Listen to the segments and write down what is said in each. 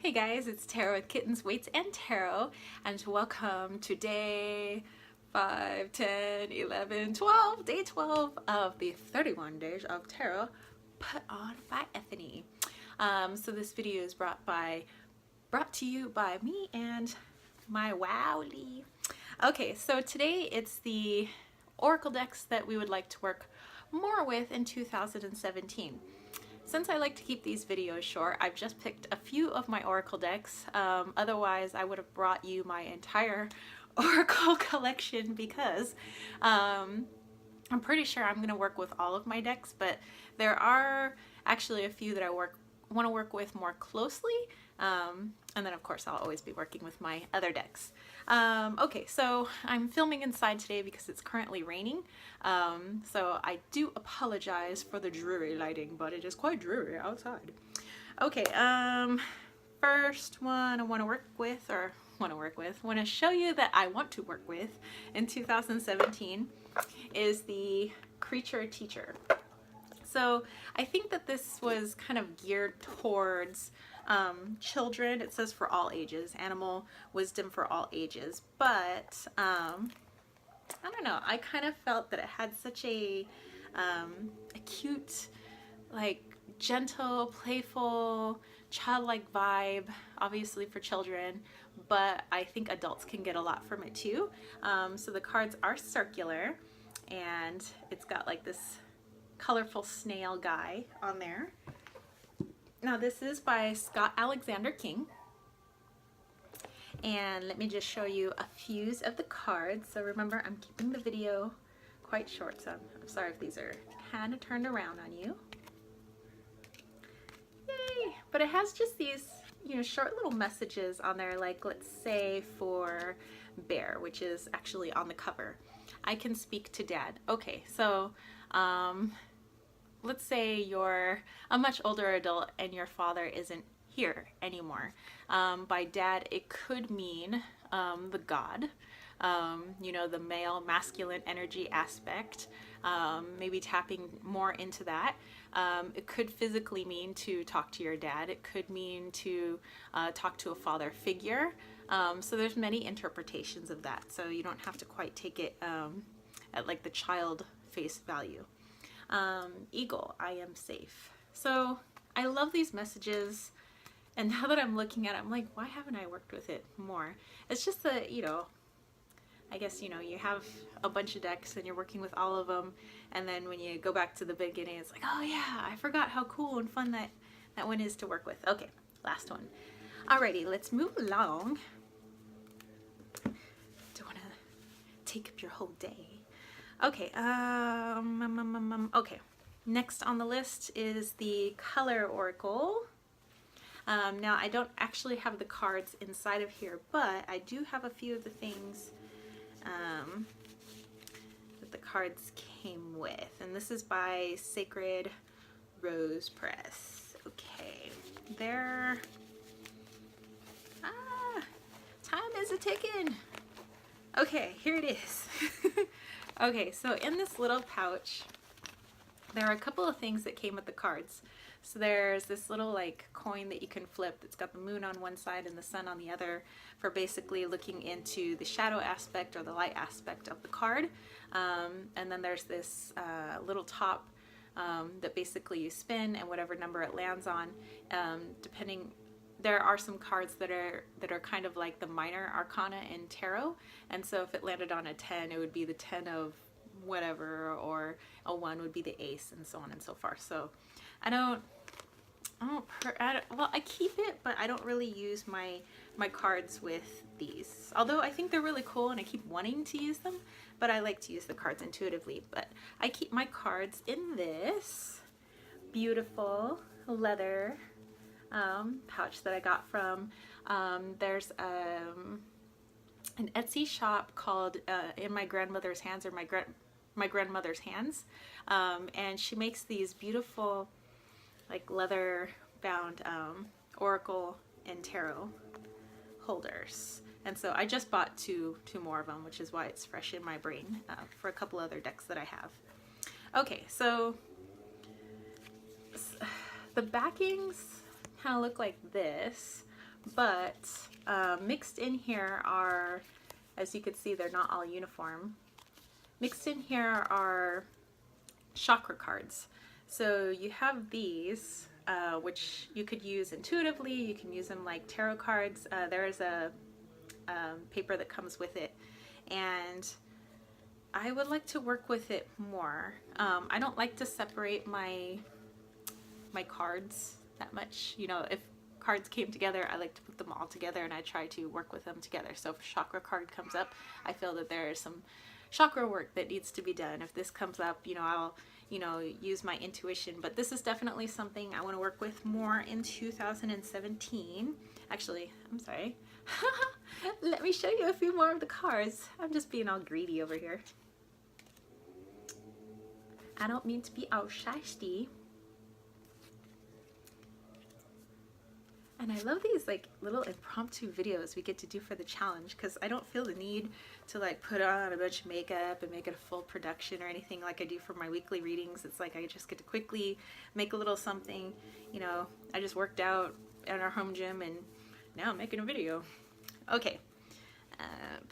Hey guys, it's Tarot with Kittens, Weights, and Tarot, and welcome to day 5, 10, 11, 12, day 12 of the 31 days of tarot put on by Ethany. So this video is brought to you by me and my Wowly. Okay, so today it's the Oracle decks that we would like to work more with in 2017. Since I like to keep these videos short, I've just picked a few of my Oracle decks. Otherwise, I would have brought you my entire Oracle collection because I'm pretty sure I'm going to work with all of my decks, but there are actually a few that I want to work with more closely. And then of course I'll always be working with my other decks. Okay, so I'm filming inside today because it's currently raining. So I do apologize for the dreary lighting, but it is quite dreary outside. Okay, first one I want to show you that I want to work with in 2017 is the Creature Teacher. So I think that this was kind of geared towards children. It says for all ages, animal wisdom for all ages, but I don't know, I kind of felt that it had such a cute, like gentle, playful, childlike vibe, obviously for children, but I think adults can get a lot from it too. So the cards are circular and it's got like this colorful snail guy on there. Now this is by Scott Alexander King, and let me just show you a few of the cards. So remember, I'm keeping the video quite short, so I'm sorry if these are kind of turned around on you. Yay! But it has just these, you know, short little messages on there, like let's say for Bear, which is actually on the cover. I can speak to Dad. Okay, so let's say you're a much older adult and your father isn't here anymore. By dad, it could mean the god, you know, the male masculine energy aspect, maybe tapping more into that. It could physically mean to talk to your dad. It could mean to talk to a father figure. So there's many interpretations of that. So you don't have to quite take it at like the child face value. Eagle, I am safe. So I love these messages, and now that I'm looking at it, I'm like, why haven't I worked with it more? It's just that, you know, I guess, you know, you have a bunch of decks and you're working with all of them, and then when you go back to the beginning, it's like, oh yeah, I forgot how cool and fun that one is to work with. Okay, last one. Alrighty, let's move along. Don't want to take up your whole day. Okay, okay. Next on the list is the Color Oracle. Now, I don't actually have the cards inside of here, but I do have a few of the things that the cards came with. And this is by Sacred Rose Press. Okay, there. Time is a-ticking. Okay, here it is. Okay, so in this little pouch, there are a couple of things that came with the cards. So there's this little like coin that you can flip that's got the moon on one side and the sun on the other for basically looking into the shadow aspect or the light aspect of the card. And then there's this little top that basically you spin, and whatever number it lands on, depending. There are some cards that are kind of like the minor arcana in tarot, and so if it landed on a 10, it would be the 10 of whatever, or a 1 would be the ace, and so on and so forth. So well, I keep it, but I don't really use my cards with these. Although I think they're really cool and I keep wanting to use them, but I like to use the cards intuitively. But I keep my cards in this beautiful leather pouch that I got from, there's an Etsy shop called In My Grandmother's Hands, or my grandmother's hands, and she makes these beautiful like leather bound oracle and tarot holders, and so I just bought two more of them, which is why it's fresh in my brain for a couple other decks that I have. Okay, so the backings kind of look like this, but mixed in here are, as you can see, they're not all uniform. Mixed in here are chakra cards. So you have these, which you could use intuitively. You can use them like tarot cards. There is a paper that comes with it, and I would like to work with it more. I don't like to separate my cards that much. You know, if cards came together, I like to put them all together, and I try to work with them together. So if a chakra card comes up, I feel that there is some chakra work that needs to be done. If this comes up, you know, I'll, you know, use my intuition. But this is definitely something I want to work with more in 2017. Actually, I'm sorry. Let me show you a few more of the cards. I'm just being all greedy over here. I don't mean to be all shysty. And I love these like little impromptu videos we get to do for the challenge, because I don't feel the need to like put on a bunch of makeup and make it a full production or anything like I do for my weekly readings. It's like I just get to quickly make a little something. You know, I just worked out at our home gym and now I'm making a video. Okay,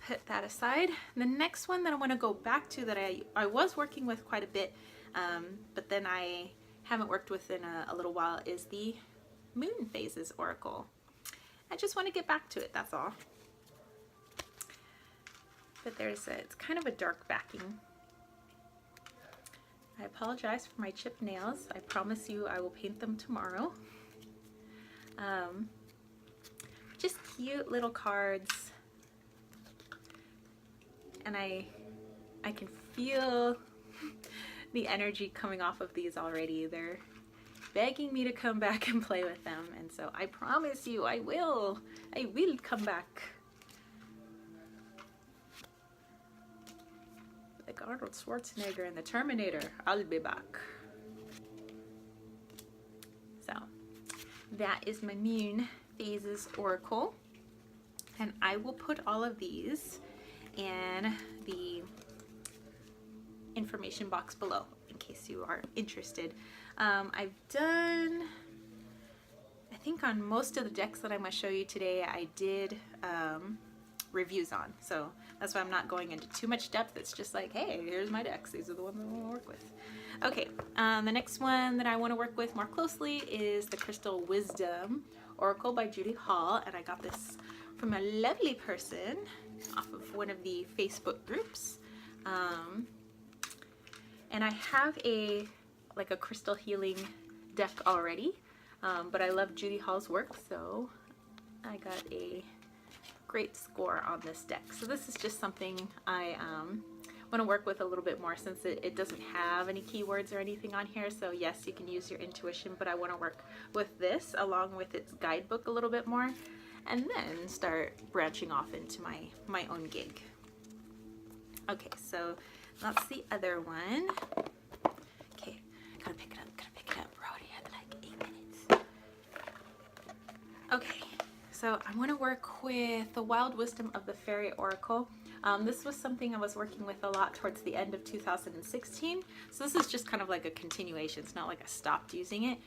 put that aside. The next one that I want to go back to that I was working with quite a bit, but then I haven't worked with in a little while, is the Moon Phases Oracle. I just want to get back to it, that's all. But it's kind of a dark backing. I apologize for my chipped nails. I promise you I will paint them tomorrow. Just cute little cards. And I can feel the energy coming off of these already. They're begging me to come back and play with them, and so I promise you I will come back. Like Arnold Schwarzenegger in the Terminator, I'll be back. So that is my Moon Phases Oracle, and I will put all of these in the information box below in case you are interested. I've done, I think on most of the decks that I'm going to show you today, I did reviews on. So that's why I'm not going into too much depth. It's just like, hey, here's my decks. These are the ones I want to work with. Okay, the next one that I want to work with more closely is the Crystal Wisdom Oracle by Judy Hall. And I got this from a lovely person off of one of the Facebook groups. And I have a crystal healing deck already, but I love Judy Hall's work, so I got a great score on this deck. So this is just something I want to work with a little bit more, since it doesn't have any keywords or anything on here. So yes, you can use your intuition, but I want to work with this along with its guidebook a little bit more, and then start branching off into my own gig. Okay, so that's the other one. Okay, gotta pick it up. We're already at like 8 minutes. Okay, so I want to work with the Wild Wisdom of the Fairy Oracle. This was something I was working with a lot towards the end of 2016. So this is just kind of like a continuation. It's not like I stopped using it.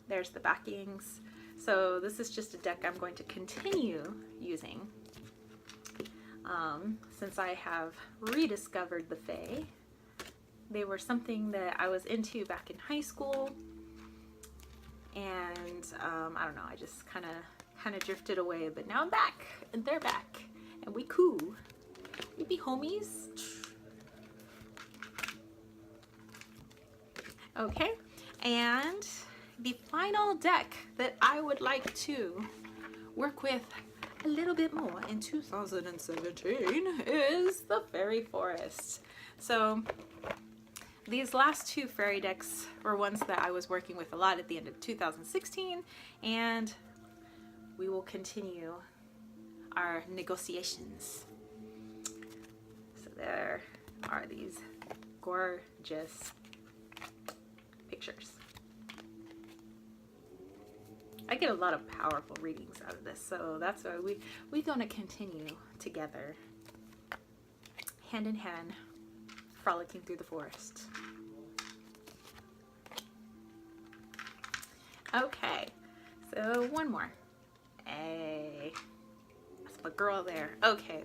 There's the backings. So this is just a deck I'm going to continue using. Since I have rediscovered the Fae. They were something that I was into back in high school, and I don't know, I just kind of drifted away, but now I'm back, and they're back, and we cool. We be homies. Okay, and the final deck that I would like to work with a little bit more in 2017 is the Fairy Forest. So these last two fairy decks were ones that I was working with a lot at the end of 2016, and we will continue our negotiations. So there are these gorgeous pictures. I get a lot of powerful readings out of this, so that's why we're gonna continue together, hand in hand, frolicking through the forest. Okay, so one more, Hey, that's my girl there. Okay,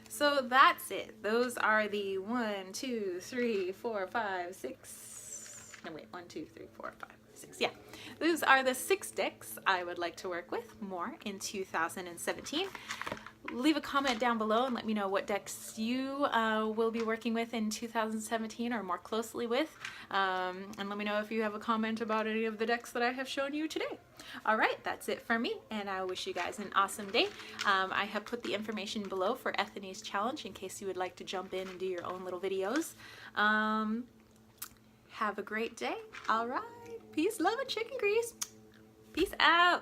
so that's it. Those are the 1, 2, 3, 4, 5, 6. No, wait, 1, 2, 3, 4, 5, 6. Yeah, those are the 6 decks I would like to work with more in 2017. Leave a comment down below and let me know what decks you will be working with in 2017 or more closely with. And let me know if you have a comment about any of the decks that I have shown you today. All right, that's it for me, and I wish you guys an awesome day. I have put the information below for Ethany's challenge in case you would like to jump in and do your own little videos. Have a great day. All right, peace, love, and chicken grease. Peace out.